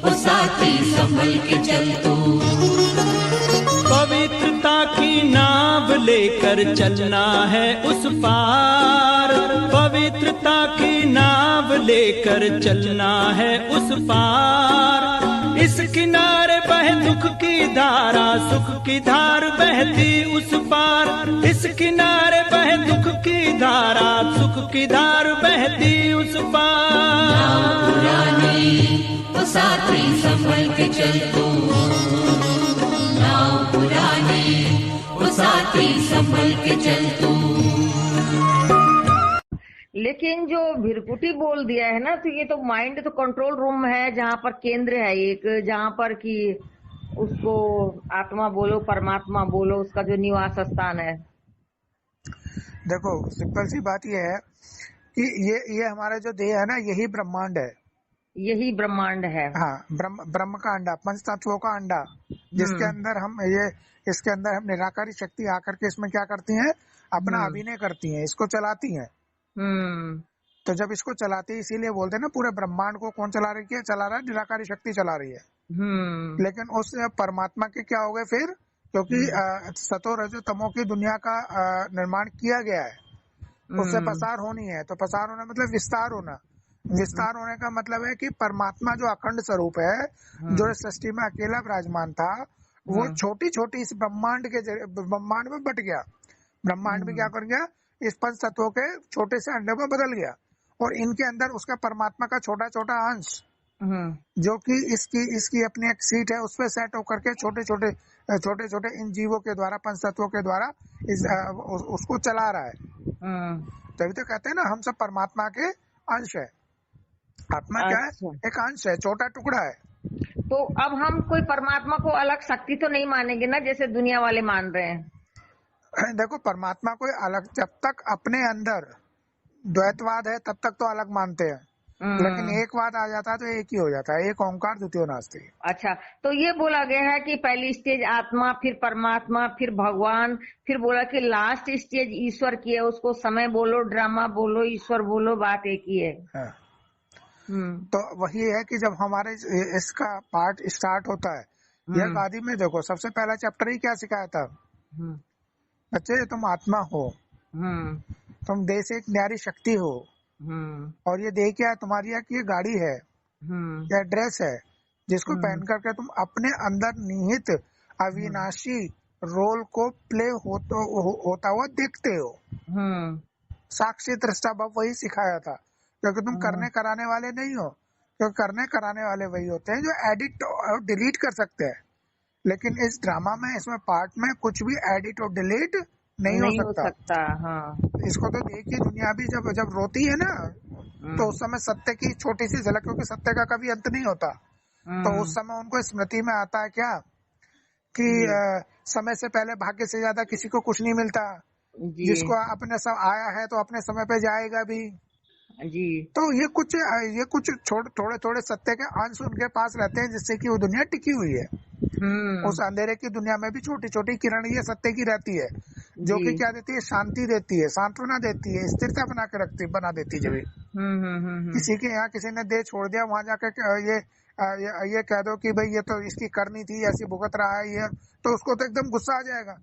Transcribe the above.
ओ साथी संभल के चल तू। पवित्रता की नाव लेकर चलना है उस पार, पवित्रता की नाव लेकर चलना है उस पार। इस किनारे बहे दुख की धारा, सुख की धार बहती उस पार। इस किनारे बहे दुख की धारा, सुख की धार बहती उस पार। नाव पुरानी ओ साथी संभल के चल तू, नाव पुरानी ओ साथी संभल के चल तू। लेकिन जो भिरकुटी बोल दिया है ना, तो ये तो माइंड तो कंट्रोल रूम है, जहाँ पर केंद्र है एक, जहाँ पर कि उसको आत्मा बोलो परमात्मा बोलो, उसका जो निवास स्थान है। देखो सिंपल सी बात ये है कि ये हमारा जो देह है ना, यही ब्रह्मांड है, यही ब्रह्मांड है। हाँ, ब्रह्म का अंडा, पंच तत्वों का अंडा, जिसके अंदर हम इसके अंदर हम निराकारी शक्ति आकर के इसमें क्या करती हैं, अपना अभिनय करती हैं, इसको चलाती हैं। तो जब इसको चलाती है, इसीलिए बोलते हैं ना पूरे ब्रह्मांड को कौन चला रही है, चला रहा है निराकारी शक्ति चला रही है। लेकिन उस परमात्मा के क्या हो गए फिर, क्योंकि सतो रजो तमो की दुनिया का निर्माण किया गया है, उससे पसार होनी है। तो पसार होना मतलब विस्तार होना, विस्तार होने का मतलब है कि परमात्मा जो अखंड स्वरूप है, जो इस सृष्टि में अकेला विराजमान था, वो छोटी छोटी इस ब्रह्मांड में बट गया। ब्रह्मांड में क्या कर गया, इस पंच तत्वों के छोटे से अंडे में बदल गया, और इनके अंदर उसका परमात्मा का छोटा छोटा अंश, जो कि इसकी अपनी एक सीट है, उस पर सेट होकर के छोटे छोटे इन जीवों के द्वारा, पंच तत्वों के द्वारा उसको चला रहा है। तभी तो कहते हैं ना, हम सब परमात्मा के अंश है। आत्मा क्या है, एक अंश है, छोटा टुकड़ा है। तो अब हम कोई परमात्मा को अलग शक्ति तो नहीं मानेंगे ना, जैसे दुनिया वाले मान रहे हैं। देखो परमात्मा कोई अलग, जब तक अपने अंदर द्वैतवाद है तब तक तो अलग मानते हैं, लेकिन एक वाद आ जाता है तो एक ही हो जाता है, एक ओंकार द्वितीय नास्ति। अच्छा, तो ये बोला गया है कि पहली स्टेज आत्मा, फिर परमात्मा, फिर भगवान, फिर बोला कि लास्ट स्टेज ईश्वर की है, उसको समय बोलो, ड्रामा बोलो, ईश्वर बोलो, बात एक ही है। हाँ। तो वही है कि जब हमारे इसका पार्ट स्टार्ट होता है, यह आदि में देखो सबसे पहला चैप्टर ही क्या सिखाया था, बच्चे तुम आत्मा हो, तुम देह से एक न्यारी शक्ति हो, और ये देह क्या है तुम्हारी, ये गाड़ी है या ड्रेस है, जिसको पहन करके तुम अपने अंदर निहित अविनाशी रोल को प्ले होता हुआ देखते हो। साक्षी दृष्टा भाव वही सिखाया था, क्योंकि तुम करने कराने वाले नहीं हो, क्योंकि करने कराने वाले वही होते हैं जो एडिट और डिलीट कर सकते हैं। लेकिन इस ड्रामा में, इसमें पार्ट में कुछ भी एडिट और डिलीट नहीं हो सकता। हाँ। इसको तो देखिए, दुनिया भी जब रोती है ना, तो उस समय सत्य की छोटी सी झलक, क्योंकि सत्य का कभी अंत नहीं होता, तो उस समय उनको स्मृति में आता है क्या कि समय से पहले भाग्य से ज्यादा किसी को कुछ नहीं मिलता, जिसको अपने सब आया है तो अपने समय पे जाएगा भी जी। तो ये कुछ थोड़े थोड़े सत्य के अंश उनके पास रहते हैं, जिससे कि वो दुनिया टिकी हुई है। उस अंधेरे की दुनिया में भी छोटी छोटी किरण ये सत्य की रहती है, जो कि क्या देती है, शांति देती है, सांत्वना देती है, स्थिरता बना देती है। जब किसी के यहाँ किसी ने देह छोड़ दिया, वहां जाकर ये कह दो कि भाई ये तो इसकी करनी थी, ऐसी भुगत रहा है ये, तो उसको तो एकदम गुस्सा आ जाएगा।